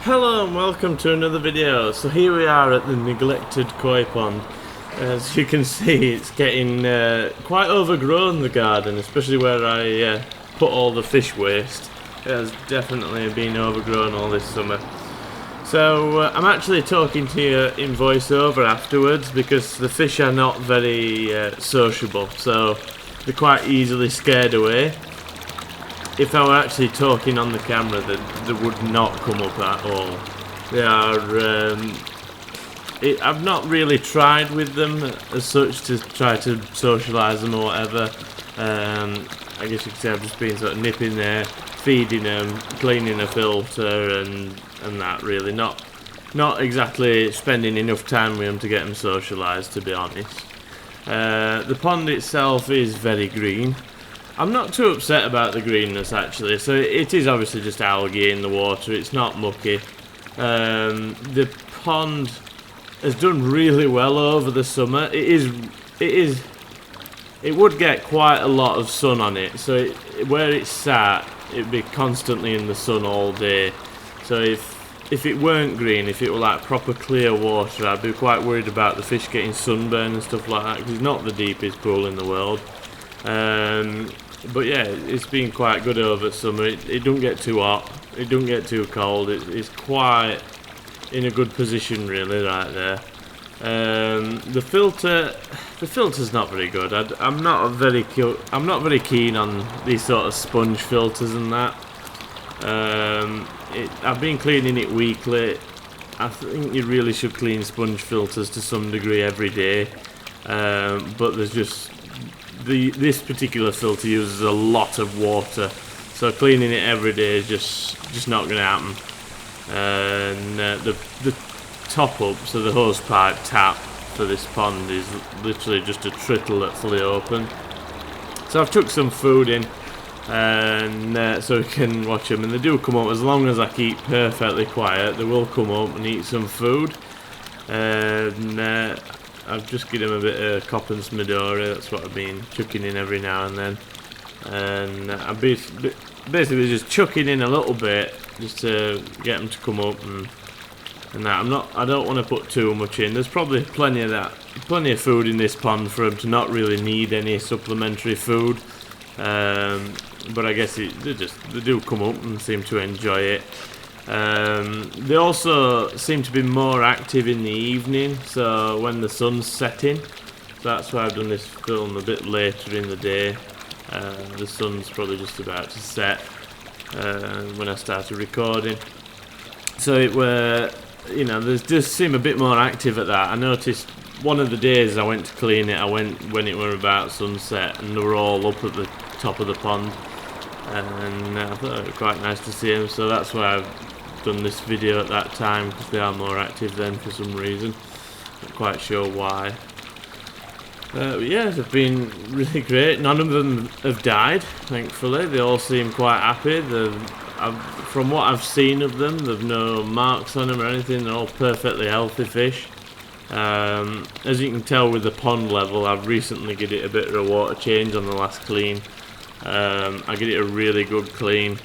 Hello and welcome to another video. So here we are at the neglected koi pond. As you can see, it's getting quite overgrown, the garden, especially where I put all the fish waste. It has definitely been overgrown all this summer. So I'm actually talking to you in voiceover afterwards because the fish are not very sociable, so they're quite easily scared away. If I were actually talking on the camera, they would not come up at all. They are. I've not really tried with them as such to try to socialise them or whatever. I guess you could say I've just been sort of nipping there, feeding them, cleaning a filter, and that really. Not exactly spending enough time with them to get them socialised, to be honest. The pond itself is very green. I'm not too upset about the greenness actually, so it is obviously just algae in the water, it's not mucky. The pond has done really well over the summer. It would get quite a lot of sun on it, so where it's sat, it'd be constantly in the sun all day. So if it weren't green, if it were like proper clear water, I'd be quite worried about the fish getting sunburn and stuff like that, because it's not the deepest pool in the world. But yeah, it's been quite good over summer. It don't get too hot, it don't get too cold. It's quite in a good position really right there. The filter's not very good. I'm not very keen on these sort of sponge filters and that. I've been cleaning it weekly. I think you really should clean sponge filters to some degree every day. But there's just this particular filter uses a lot of water, so cleaning it every day is just not going to happen. And the top up, so the hose pipe tap for this pond is literally just a trickle that's fully open. So I've chucked some food in, and so we can watch them, and they do come up as long as I keep perfectly quiet. They will come up and eat some food, and I've just given them a bit of Coppens Midori. That's what I've been chucking in every now and then, and I'm basically just chucking in a little bit just to get them to come up and that. I don't want to put too much in. There's probably plenty of food in this pond for them to not really need any supplementary food. But I guess they do come up and seem to enjoy it. They also seem to be more active in the evening, so when the sun's setting. So that's why I've done this film a bit later in the day. The sun's probably just about to set when I started recording. So they just seem a bit more active at that. I noticed one of the days I went to clean it, I went when it were about sunset, and they were all up at the top of the pond. And I thought it was quite nice to see them, so that's why I've done this video at that time, because they are more active then for some reason. Not quite sure why. Yeah, they've been really great. None of them have died, thankfully. They all seem quite happy. From what I've seen of them, there's no marks on them or anything. They're all perfectly healthy fish. As you can tell with the pond level, I've recently given it a bit of a water change on the last clean. I give it a really good clean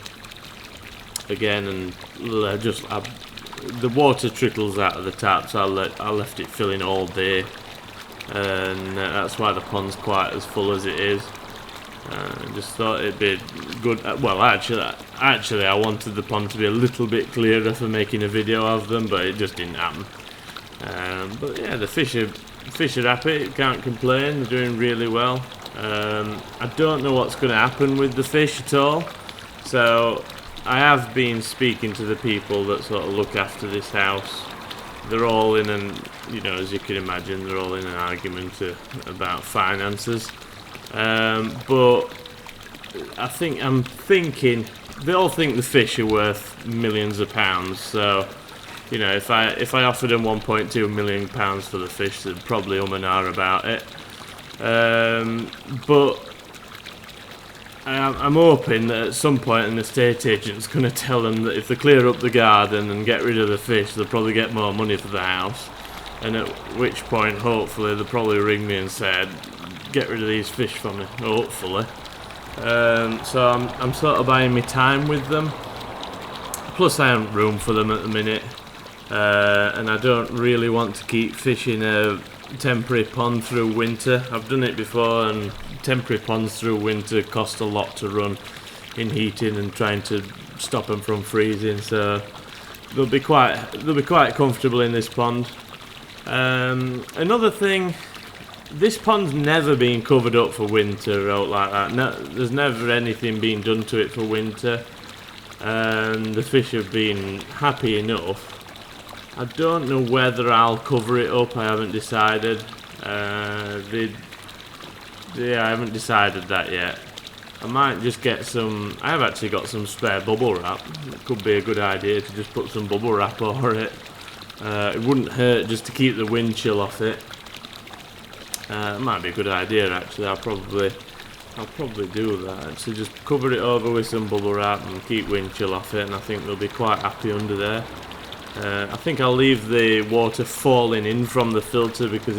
again, and the water trickles out of the taps. I left it filling all day, and that's why the pond's quite as full as it is. I just thought it'd be good. Well, actually, I wanted the pond to be a little bit clearer for making a video of them, but it just didn't happen. But yeah, the fish are happy. Can't complain. They're doing really well. I don't know what's going to happen with the fish at all. So I have been speaking to the people that sort of look after this house. They're all in as you can imagine, they're all in an argument about finances. But I'm thinking they all think the fish are worth millions of pounds. So, if I offered them 1.2 million pounds for the fish, they'd probably and ah about it. But I'm hoping that at some point an estate agent's going to tell them that if they clear up the garden and get rid of the fish, they'll probably get more money for the house. And at which point, hopefully, they'll probably ring me and say, get rid of these fish for me, hopefully. So I'm sort of buying my time with them. plus I haven't room for them at the minute, and I don't really want to keep fishing a temporary pond through winter. I've done it before, and temporary ponds through winter cost a lot to run in heating and trying to stop them from freezing, so they'll be quite comfortable in this pond. Another thing, this pond's never been covered up for winter out like that. No, there's never anything been done to it for winter, and the fish have been happy enough. I don't know whether I'll cover it up. I haven't decided. Yeah, I haven't decided that yet. I might just get some. I have actually got some spare bubble wrap. It could be a good idea to just put some bubble wrap over it. It wouldn't hurt just to keep the wind chill off it. It might be a good idea actually. I'll probably do that. Actually, just cover it over with some bubble wrap and keep wind chill off it, and I think they'll be quite happy under there. I think I'll leave the water falling in from the filter because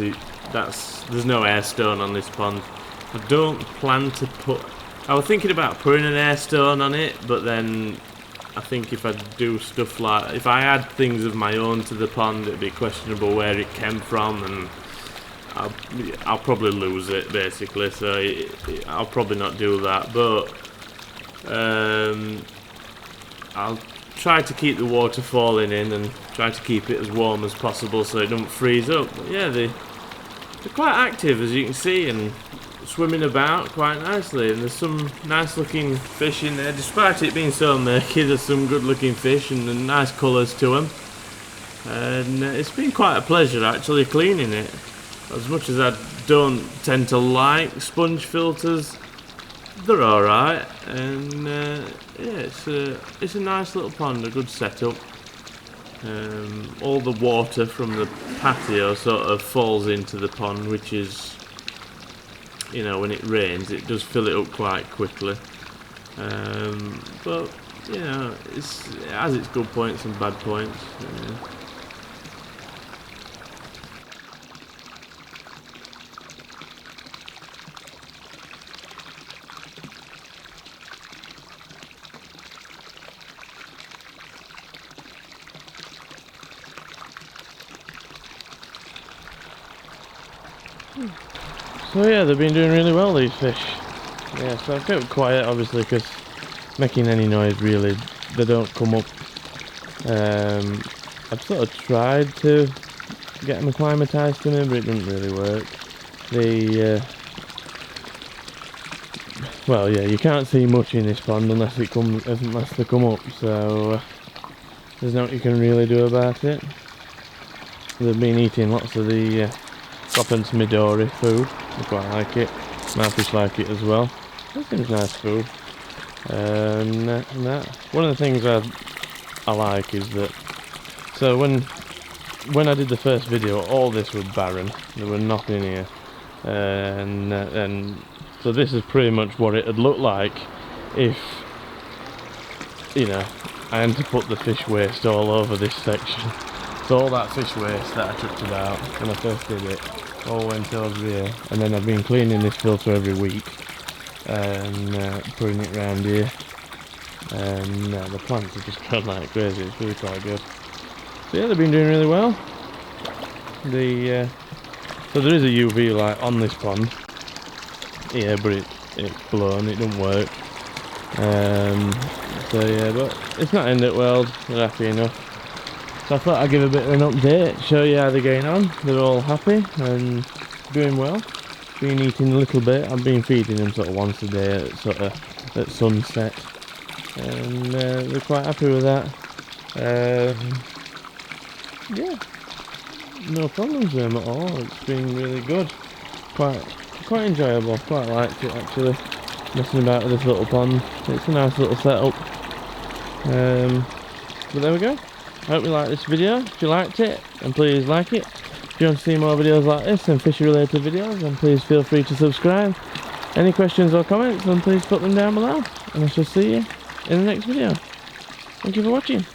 there's no air stone on this pond. I don't plan to put. I was thinking about putting an air stone on it, but then I think if I do stuff like, if I add things of my own to the pond, it'd be questionable where it came from, and I'll probably lose it basically. So I'll probably not do that, but I'll try to keep the water falling in and try to keep it as warm as possible so it don't freeze up. But yeah, they're quite active, as you can see, and swimming about quite nicely, and there's some nice looking fish in there. Despite it being so murky, there's some good looking fish and nice colours to them, and it's been quite a pleasure actually cleaning it. As much as I don't tend to like sponge filters, they're alright, and yeah, it's a nice little pond, a good setup. All the water from the patio sort of falls into the pond, which is, you know, when it rains it does fill it up quite quickly, but you know, it has its good points and bad points. So yeah, they've been doing really well, these fish. Yeah, so I've kept quiet obviously because making any noise really, they don't come up. I've sort of tried to get them acclimatised to me, but it didn't really work. Well, yeah, you can't see much in this pond unless they come up, so there's nothing you can really do about it. They've been eating lots of the Coppens Midori food. I quite like it. My fish like it as well. It seems nice food. And that. One of the things I like is that, so when I did the first video, all this was barren. There was nothing here, and so this is pretty much what it would look like if, you know, I had to put the fish waste all over this section. So all that fish waste that I chucked about when I first did it all went over here, and then I've been cleaning this filter every week and putting it around here, and the plants have just gone like crazy. It's really quite good. So yeah, they've been doing really well. So there is a UV light on this pond here, but it's blown, it doesn't work. So yeah, but it's not in the world, they're happy enough. So I thought I'd give a bit of an update, show you how they're getting on. They're all happy and doing well. Been eating a little bit. I've been feeding them sort of once a day at sunset, and they're quite happy with that. Yeah, no problems with them at all. It's been really good. Quite enjoyable. Quite liked it actually. Messing about with this little pond. It's a nice little setup. But there we go. I hope you liked this video. If you liked it, then please like it. If you want to see more videos like this and fishy related videos, then please feel free to subscribe. Any questions or comments, then please put them down below. And I shall see you in the next video. Thank you for watching.